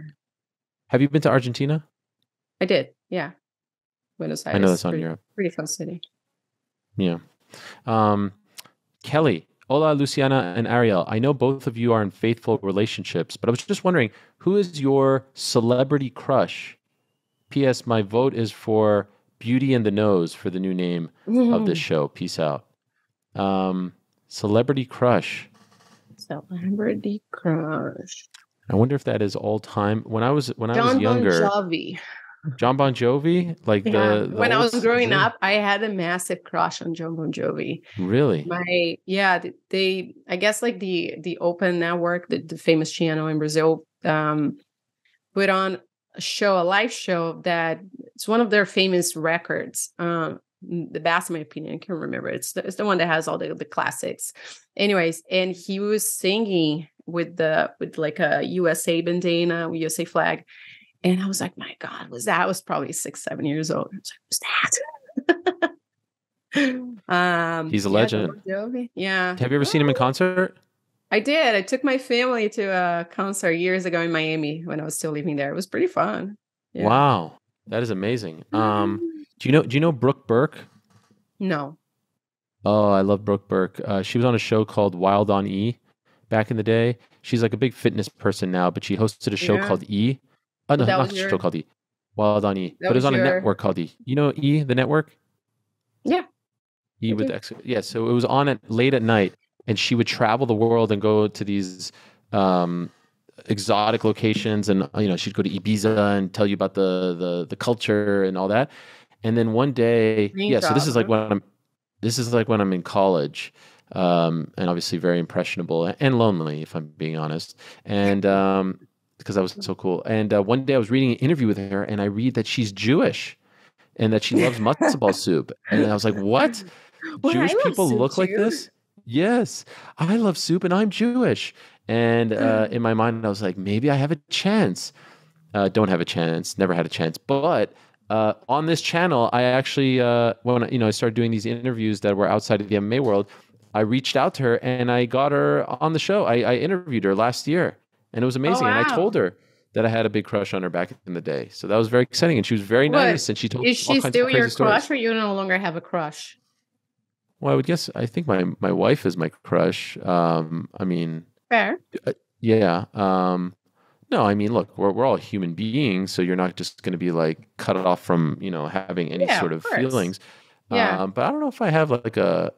Have you been to Argentina? I did, yeah. Buenos Aires. I know that's on Europe. Pretty fun city. Yeah. Kelly. Hola, Luciana and Ariel. I know both of you are in faithful relationships, but I was just wondering, who is your celebrity crush? P.S. My vote is for Beauty and the Nose for the new name of this show. Peace out. Celebrity crush. Celebrity crush. I wonder if that is all time. When I was younger. John Bon Jovi. John Bon Jovi, like the when I was growing up, I had a massive crush on John Bon Jovi. Really? They I guess like the Open Network, the famous channel in Brazil, put on a live show that it's one of their famous records. The best, in my opinion, I can't remember. It's the one that has all the classics. Anyways, and he was singing with like a USA bandana, USA flag. And I was like, my God, I was probably 6-7 years old. I was like, who's that? He's a legend. Yeah. Have you ever seen him in concert? I did. I took my family to a concert years ago in Miami when I was still living there. It was pretty fun. Yeah. Wow. That is amazing. Do you know Brooke Burke? No. Oh, I love Brooke Burke. She was on a show called Wild on E back in the day. She's like a big fitness person now, but she hosted a show called E. Oh, no, not a show called E. Wild on E. But it was on a network called E. You know E, the network? Yeah. E with X. Yeah, so it was on at late at night, and she would travel the world and go to these exotic locations, and she'd go to Ibiza and tell you about the culture and all that. And then one day, so this is like when I'm in college. and obviously very impressionable and lonely, if I'm being honest. And because I was so cool. And one day I was reading an interview with her, and I read that she's Jewish and that she loves matzo ball soup. And I was like, what? Well, I Jewish love people soup look like too. this? Yes, I love soup and I'm Jewish. And in my mind, I was like, maybe I have a chance. Don't have a chance, never had a chance. But on this channel, I actually, when I started doing these interviews that were outside of the MMA world, I reached out to her and I got her on the show. I interviewed her last year, and it was Oh amazing. And I told wow. her that I had a big crush on her back in the day. So that was very exciting. And she was very What nice, and she told is all she kinds of still your crazy stories. crush, or you no longer have a crush? Well, I would guess I think my wife is my crush. I mean, Fair. yeah. No, I mean, look, we're all human beings, so you're not just going to be like cut off from having any Yeah, sort of of course. feelings. Yeah. But I don't know if I have like a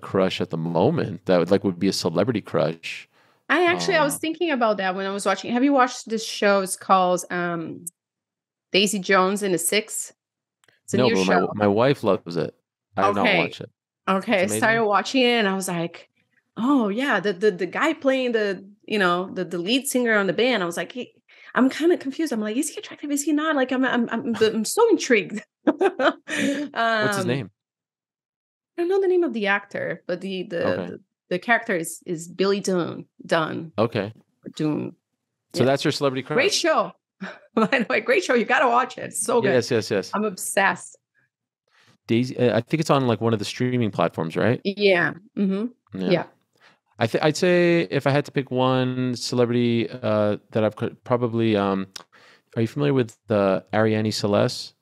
crush at the moment that would be a celebrity crush. I was Um, thinking about that when I was watching. Have you watched this show? It's called Daisy Jones and the Six. It's a no, new but show. my wife loves it. I have not Okay. watched it. Okay. It's I started amazing. watching it and I was like, oh yeah, the guy playing the lead singer on the band. I was like, I'm kind of confused. I'm like, is he attractive? Is he not? Like I'm so intrigued. What's his um name? I don't know the name of the actor, but Okay. the character is Billy Dunn Okay. or Dune. So Yeah. that's your celebrity Great crush. show. By the way, great show. You gotta watch it. It's so good. Yes, yes, yes. I'm obsessed. Daisy, I think it's on like one of the streaming platforms, right? Yeah. Hmm. Yeah. Yeah. I'd say if I had to pick one celebrity that I've probably are you familiar with the Ariane Celeste?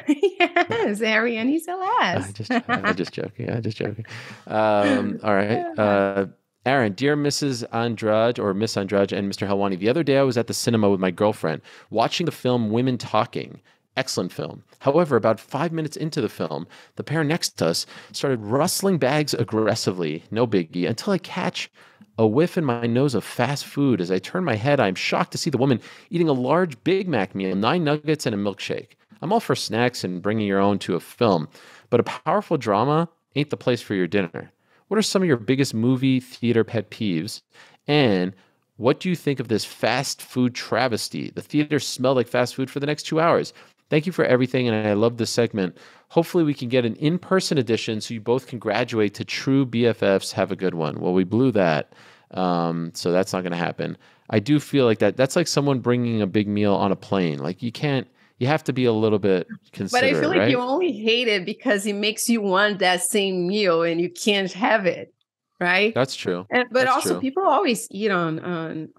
Yes, Ariel, he's a lass. I just joking. I just joking. All right. Aaron, dear Mrs. Andrade or Miss Andrade and Mr. Helwani, the other day I was at the cinema with my girlfriend watching the film Women Talking. Excellent film. However, about 5 minutes into the film, the pair next to us started rustling bags aggressively. No biggie. Until I catch a whiff in my nose of fast food. As I turn my head, I'm shocked to see the woman eating a large Big Mac meal, 9 nuggets, and a milkshake. I'm all for snacks and bringing your own to a film, but a powerful drama ain't the place for your dinner. What are some of your biggest movie theater pet peeves? And what do you think of this fast food travesty? The theater smelled like fast food for the next 2 hours. Thank you for everything, and I love this segment. Hopefully, we can get an in person edition so you both can graduate to true BFFs. Have a good one. Well, we blew that, so that's not going to happen. I do feel like that's like someone bringing a big meal on a plane. Like you can't, you have to be a little bit But I feel considerate, like you right? only hate it because it makes you want that same meal and you can't have it, right? That's true. But That's also true. people always eat on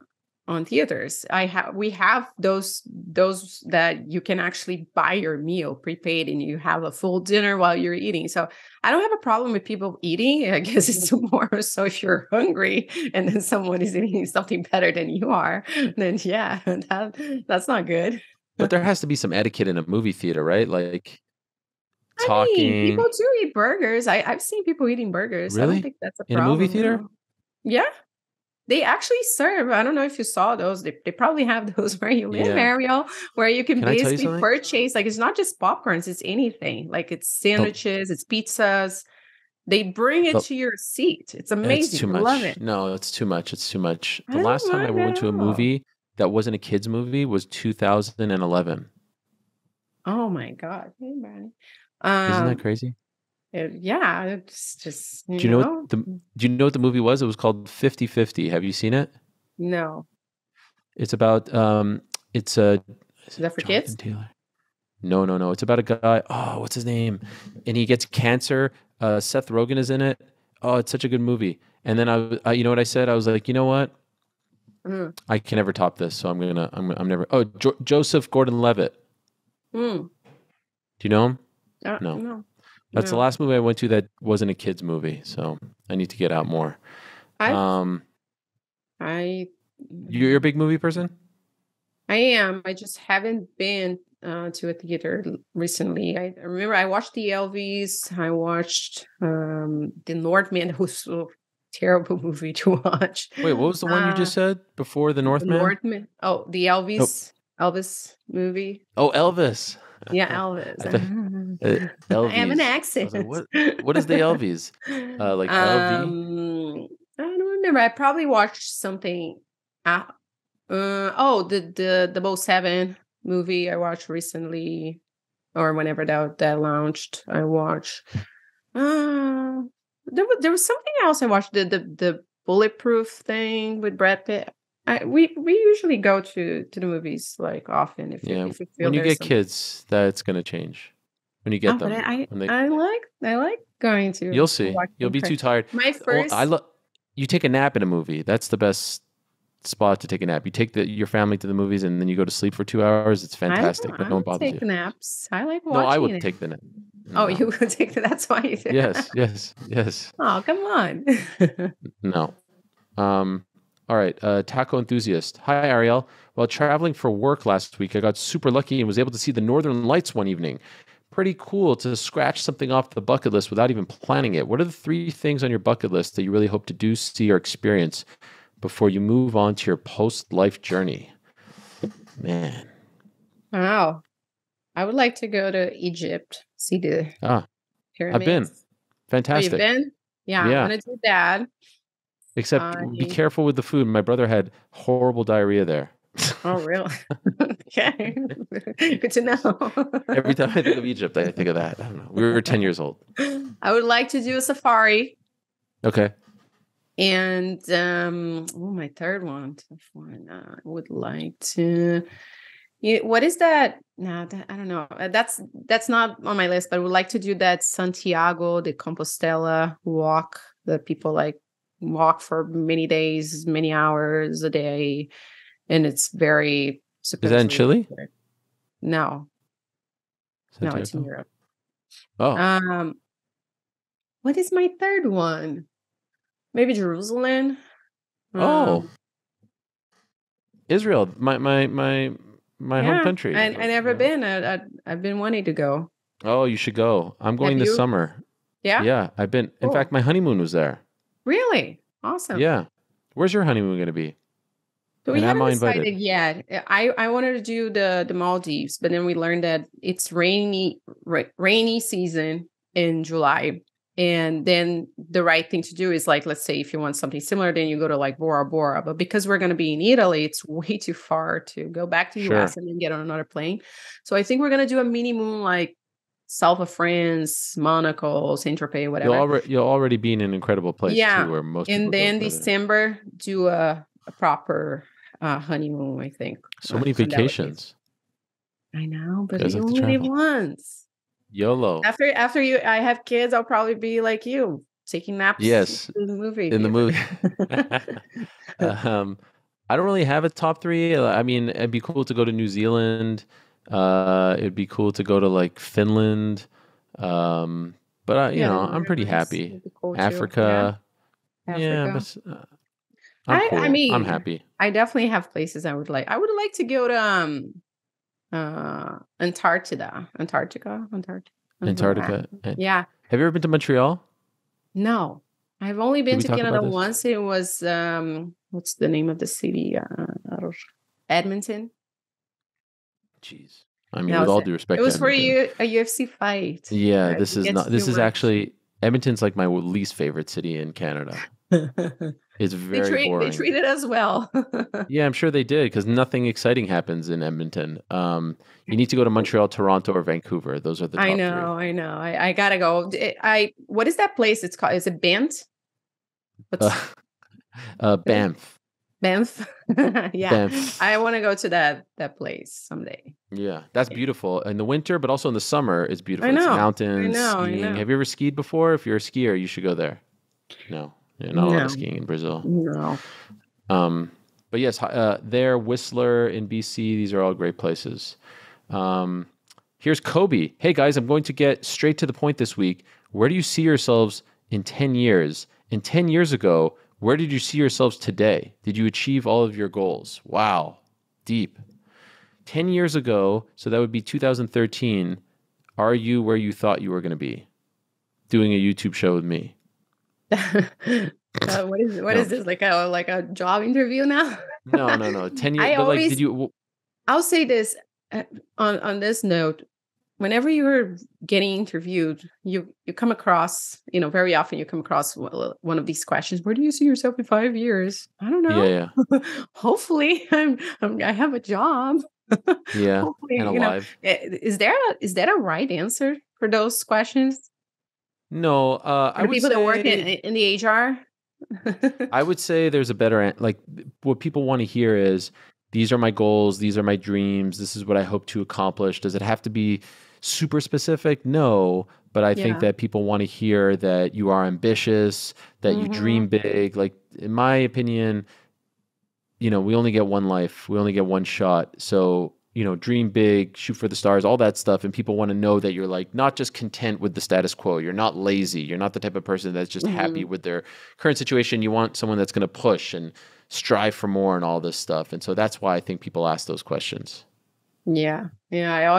theaters. We have those that you can actually buy your meal prepaid and you have a full dinner while you're eating. So I don't have a problem with people eating. I guess it's more so if you're hungry and then someone is eating something better than you are, then yeah, that's not good. But there has to be some etiquette in a movie theater, right? Like I mean, people talking. do eat burgers. I've seen people eating burgers. I don't Really? think that's a In a movie problem. theater? No. Yeah, they actually serve. I don't know if you saw those. They probably have those where you live, Yeah. Ariel, where you can Can I tell you basically something? purchase. Like it's not just popcorns; it's anything. Like it's The sandwiches, it's pizzas. They bring it the to your seat. It's It's amazing. too I love much. it. No, it's too much. It's too much. I The last don't time I mind went at to a all. movie that wasn't a kids movie was 2011. Oh my god, hey, Brian. Isn't that Um, crazy? yeah, it's just Do you know what the Do you know what the movie was? It was called 50-50. Have you seen it? no. It's about it's is Is it that for Jonathan kids? Taylor? No, no, no. It's about a guy. Oh, what's his name? And he gets cancer. Seth Rogen is in it. Oh, it's such a good movie. And then you know what I said? I was like, you know what? Mm. I can never top this. So I'm never. Oh, Joseph Gordon-Levitt. Mm. Do you know him? No. No, That's the no. last movie I went to that wasn't a kids movie. So I need to get out more. I Um, I you're a big movie person? I am. I just haven't been to a theater recently. I remember I watched the Elvis. I watched the Northman. It was a terrible movie to watch. Wait, what was the one you Uh just said before The the Northman? Northman. Oh, the Oh, Elvis movie. oh, Elvis. Yeah, Elvis. I thought I have an Elvies. I was like, accent. what is the Elvies? Like LV? I don't remember. I probably watched something. Uh, the Double Seven movie I watched recently, or whenever that launched. I watched. There was something else I watched. The Bulletproof thing with Brad Pitt. We usually go to the movies like often Yeah. if we feel When you there's get something. kids, that's gonna change. When you get Oh, but them. When they I like going You'll to see. watch You'll them. be too tired. My Well, first. you take a nap in a movie. That's the best spot to take a nap. You take your family to the movies and then you go to sleep for 2 hours. It's fantastic. I No one don't bothers take you. naps. I like No, I watching would it. take the nap. Oh, No. you would take that. That's why you did. Yes, yes, yes. Oh, come on. No. All right. Taco enthusiast. Hi, Ariel. While traveling for work last week, I got super lucky and was able to see the Northern Lights one evening. Pretty cool to scratch something off the bucket list without even planning it. What are the 3 things on your bucket list that you really hope to do, see, or experience before you move on to your post-life journey? Man. Wow. I would like to go to Egypt, see the I've been. pyramids. Oh, you've Fantastic. been? Yeah, I Yeah. want to do that. Except be careful with the food. My brother had horrible diarrhea there. Oh, really? Okay. Good to know. Every time I think of Egypt, I think of that. I don't know. We were 10 years old. I would like to do a safari. Okay. And my third one. I would like to. What is that? No, I don't know. That's not on my list. But I would like to do that Santiago de Compostela walk that people like walk for many days, many hours a day, and it's very. Is that in Chile? No, Santiago? no, it's in Europe. Oh. What is my third one? Maybe Jerusalem. Oh. Israel, my home country. I never been. I've been wanting to go. Oh, you should go. I'm going this summer. Yeah? Yeah, I've been. In fact, my honeymoon was there. Really? Awesome. Yeah. Where's your honeymoon going to be? So we haven't decided yet. I wanted to do the Maldives, but then we learned that it's rainy season in July. And then the right thing to do is like, let's say if you want something similar, then you go to like Bora Bora. But because we're going to be in Italy, it's way too far to go back to US and then get on another plane. So I think we're going to do a mini moon like south of France, Monaco, Saint-Tropez, whatever. You'll already be in an incredible place too, where most people and then December do a proper honeymoon, I think. So many vacations. I know, but you only live once. YOLO. After I have kids, I'll probably be like you, taking naps. Yes, in the movie. I don't really have a top 3. I mean, it'd be cool to go to New Zealand. It'd be cool to go to like Finland. But I'm pretty happy. Cool Africa. Yeah, but I'm happy. I definitely have places I would like. I would like to go to Antarctica. Yeah. Have you ever been to Montreal? No. I've only been to Canada once. It was what's the name of the city? Edmonton. Jeez. I mean, with all due respect, it was for a UFC fight. Yeah, right? This is actually Edmonton's like my least favorite city in Canada. It's very boring. They treated us well. Yeah, I'm sure they did because nothing exciting happens in Edmonton. You need to go to Montreal, Toronto, or Vancouver. Those are the top 3. I know. I gotta go. What is that place? It's called. Is it Banff? Banff. Banff. Yeah. Banff. I want to go to that place someday. Yeah, that's beautiful in the winter, but also in the summer. It's beautiful. I know. It's mountains, skiing. I know. Have you ever skied before? If you're a skier, you should go there. No. Yeah, not a lot of skiing in Brazil. No. But yes, there, Whistler in BC, these are all great places. Here's Kobe. Hey guys, I'm going to get straight to the point this week. Where do you see yourselves in 10 years? And 10 years ago, where did you see yourselves today? Did you achieve all of your goals? Wow. Deep. 10 years ago, so that would be 2013, are you where you thought you were going to be? Doing a YouTube show with me. What is this like a job interview now? No. 10 years. But like, did you? I'll say this on this note. whenever you're getting interviewed, you come across, very often you come across one of these questions. Where do you see yourself in 5 years? I don't Yeah, know. yeah, Hopefully, I have a job. yeah, Hopefully, and alive. is there a right answer for those questions No, for I the would people that work say in the HR? there's a better like what people want to hear is these are my goals, these are my dreams, this is what I hope to accomplish. Does it have to be super specific? No, but I think Yeah. that people want to hear that you are ambitious, that you dream Hmm. big. Like in my opinion, we only get one life, we only get one shot. So, dream big, shoot for the stars, all that stuff. And people want to know that you're like not just content with the status quo. You're not lazy. You're not the type of person that's just happy Hmm. with their current situation. You want someone that's going to push and strive for more and all this stuff. And so that's why I think people ask those questions. Yeah. Yeah.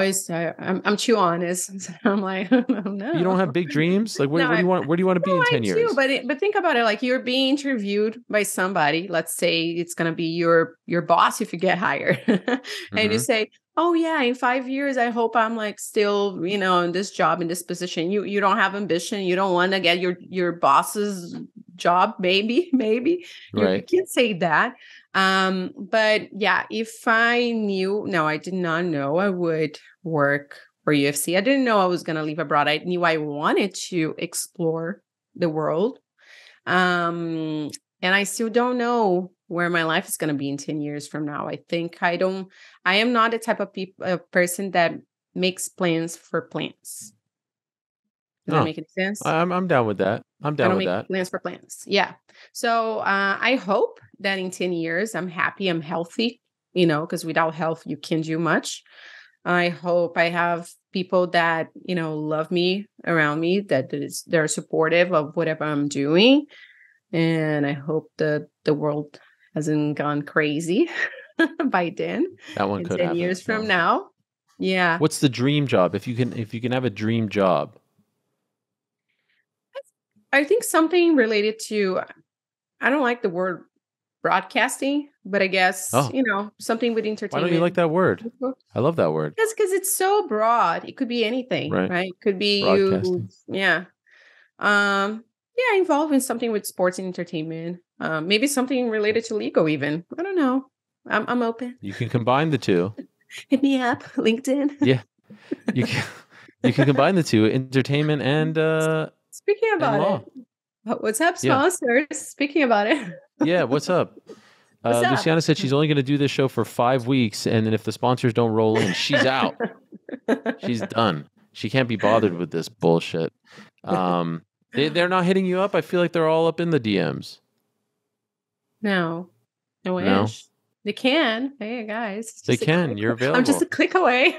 I'm too honest. I'm like, But you don't no. have big dreams? Like No, where do you want to be in I 10 do, years? but think about it. Like you're being interviewed by somebody. Let's say it's gonna be your boss if you get hired, and you Hmm. say, "Oh yeah, in 5 years, I hope I'm like still, in this job, in this position." You don't have ambition. You don't want to get your boss's job. Maybe, maybe you Right. can say that. But yeah, if I knew, no, I did not know I would work for UFC. I didn't know I was gonna leave abroad. I knew I wanted to explore the world. Um, and I still don't know where my life is going to be in 10 years from now. I am not the type of person that makes plans for plans. Does that Oh, make any sense? I'm down with that. I'm I down don't with make that. plans for plans. Yeah. So I hope that in 10 years, I'm happy, I'm healthy, because without health, you can't do much. I hope I have people that, love me around me, they're supportive of whatever I'm doing. And I hope that the world hasn't gone crazy by then That one in could 10 happen. years That from one could. now. Yeah. What's the dream job? If you can have a dream job. I think something related to, I don't like the word broadcasting, but I guess, Oh, something with why don't you like entertainment. that word? I love that word. Because it's so broad. It could be anything, Right. right? It could be you, Broadcasting. yeah. Yeah, involved in something with sports and entertainment. Maybe something related to legal even. I don't know. I'm open. You can combine the two. Hit me up, LinkedIn. Yeah. You can you can combine the two, entertainment Speaking and about it, law. what's up, Yeah. sponsors? Speaking about it, Yeah, what's up? what's up? Luciana said she's only going to do this show for 5 weeks, and then if the sponsors don't roll in, she's out. She's done. She can't be bothered with this bullshit. They're not hitting you up. I feel like they're all up in the DMs. No, I No, wish they can. Hey guys, it's they just a can. click. You're I'm just a available. click away.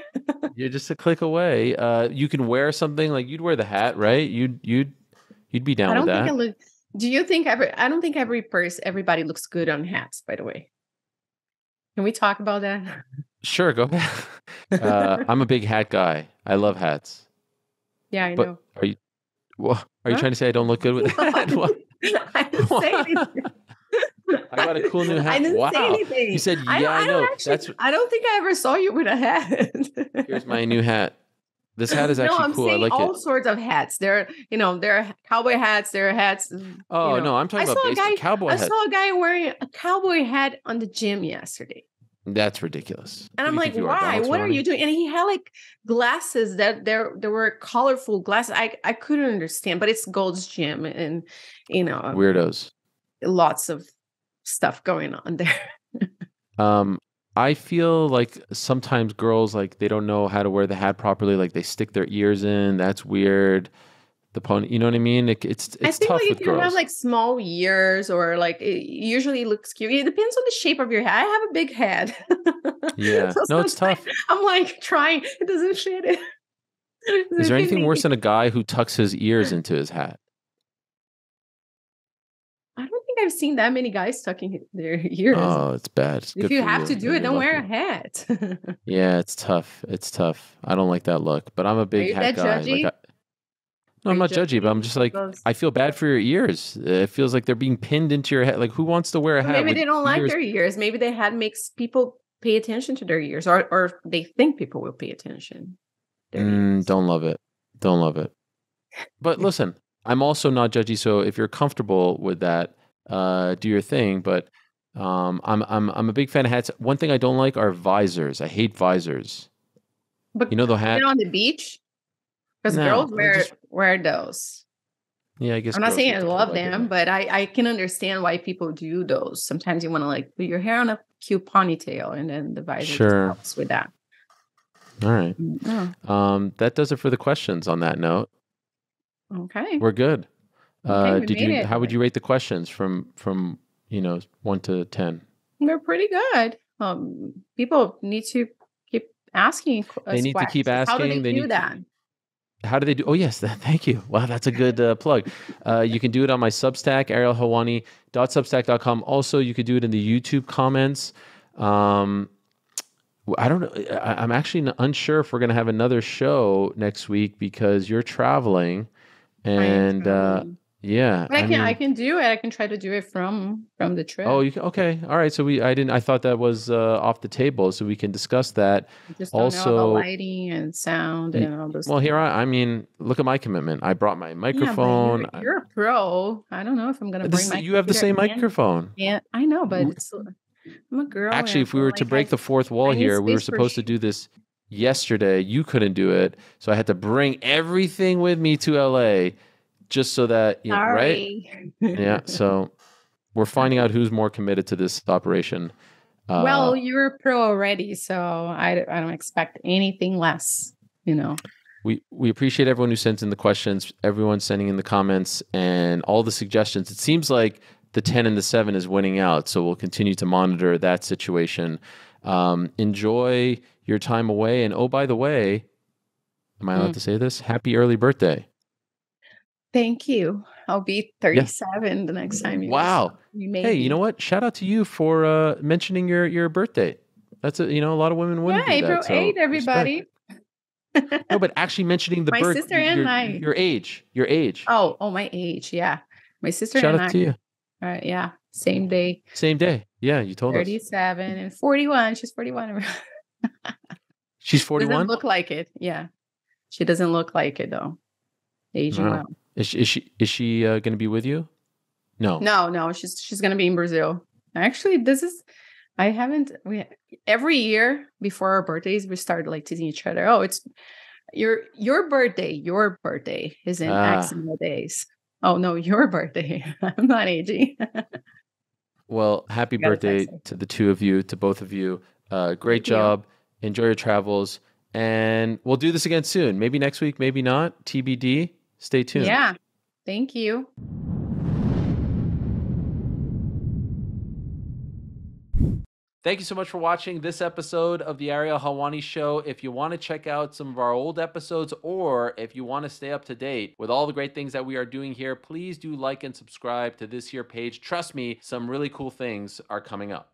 You're just a click away. You can wear something like you'd wear the hat, right? You'd be I down with don't think I that. look. Do you think I don't think everybody looks good on hats. By the way, can we talk about that? Sure, go ahead. I'm a big hat guy. I love hats. Yeah, I But know. are you Huh? trying to say I don't look good with No, that? What? I didn't say anything. I got a cool new I hat. didn't say Wow. You anything. said, yeah, I know. I don't think I ever saw you with a Here's hat. my new hat. This hat is No, actually I'm cool. I saying like it. all sorts of hats. There are cowboy hats, there are hats, Oh, no, I'm talking about baseball cowboy I hats. saw a guy wearing a cowboy hat on the gym yesterday. That's ridiculous. And Who do I'm you like, think you are, why? Donald What are you Cerrone? doing? And he had like glasses that there were colorful glasses. I couldn't understand, but it's Gold's Gym and you know, Weirdos. lots of stuff going on there. Um, I feel like sometimes girls like they don't know how to wear the hat properly. Like they stick their ears in. That's weird. The pony, you know what I mean? It's I it's think tough like with if you have girls. like small ears or like it usually looks cute. It depends on the shape of your head. I have a big head. Yeah. So No, it's sometimes tough. I'm like trying, it doesn't fit it. Is Doesn't there fit anything worse me. than a guy who tucks his ears into his hat? I don't think I've seen that many guys tucking their ears. Oh, it's bad. It's If good you for have to you. do Then it, you're don't wear a lucky. hat. Yeah, it's tough. It's tough. I don't like that look, but I'm a Are big you hat that guy. judgy? No, Are I'm you not judgy, but I'm judgy? just like Those, I feel bad for your ears. It feels like they're being pinned into your head. Like who wants to wear a or hat maybe with they don't like ears? their ears. Maybe their hat makes people pay attention to their ears, or they think people will pay attention. 30 years. Don't love it. Don't love it. But listen, I'm also not judgy. So if you're comfortable with that, do your thing. But I'm a big fan of hats. One thing I don't like are visors. I hate visors. But You know the even hat? on the beach, because No, girls I just wear those. yeah. I guess I'm not girls saying I get to put it love like them, but I can understand why people do those. Sometimes you want to like put your hair on a cute ponytail, and then the visor just Sure. helps with that. All right. Oh, That does it for the questions. On that note, okay. we're good. Okay, we Did made you? it. How would you rate the questions from 1 to 10? We're pretty good. People need to keep asking They us need to keep questions. How do they asking. They do need to. that? How do they do? Oh, yes. Thank you. Wow, that's a good plug. You can do it on my Substack, arielhelwani.substack.com. Also, you could do it in the YouTube comments. Um, I don't know. I'm actually unsure if we're going to have another show next week because you're traveling. I am And traveling. yeah, But I I mean, can do it. I can try to do it from the oh, trip. you can, okay. All right. So I thought that was off the table. So we can discuss that. I just don't know about Also, lighting and sound y- and all those well, things. I mean, look at my commitment. I brought my Yeah, but microphone. you're a pro. I don't know if I'm gonna bring my You have the computer same and microphone. I know, but it's I'm a girl Actually, and if we were to like break the fourth wall I need here, we were space for supposed to do this yesterday. You couldn't do it, so I had to bring everything with me to LA just so that right? sorry. Yeah. So we're finding out who's more committed to this operation. Uh, Well, you're a pro already, so I don't expect anything less, you know. we appreciate everyone who sent in the questions, everyone sending in the comments, and all the suggestions. It seems like the 10 and the 7 is winning out, so we'll continue to monitor that situation. Enjoy your time away, and oh, by the way, am I allowed Mm. to say this? Happy early birthday! Thank you. I'll be Yeah. 37 the next time Wow. you Hey, you know maybe. what? Shout out to you for mentioning your birthday. That's a lot of women Yeah, wouldn't do April that. So 8th, respect. everybody. No, but actually mentioning the My birth, sister and I. your age, your age. Oh, my age. Yeah. My sister Shout and out I. to you. Yeah, same day. Same day. Yeah, you told us. 37 and 41. She's 41. She's Doesn't 41. look like it. Yeah. She doesn't look like it though. Aging Wow. well. Is she going to be with you? No. No, she's gonna be in Brazil. Actually, this is I haven't we every year before our birthdays we start like teasing each other. Oh, it's your birthday. Your birthday is in X Ah, amount of days. Oh no, your birthday. I'm not aging. well, happy I gotta birthday text her. to the two of you, to both of you. Great Thank you. job. Enjoy your travels. And we'll do this again soon. Maybe next week, maybe not. TBD. Stay tuned. Yeah. Thank you. Thank you so much for watching this episode of the Ariel Helwani Show. If you want to check out some of our old episodes, or if you want to stay up to date with all the great things that we are doing here, please do like and subscribe to this here page. Trust me, some really cool things are coming up.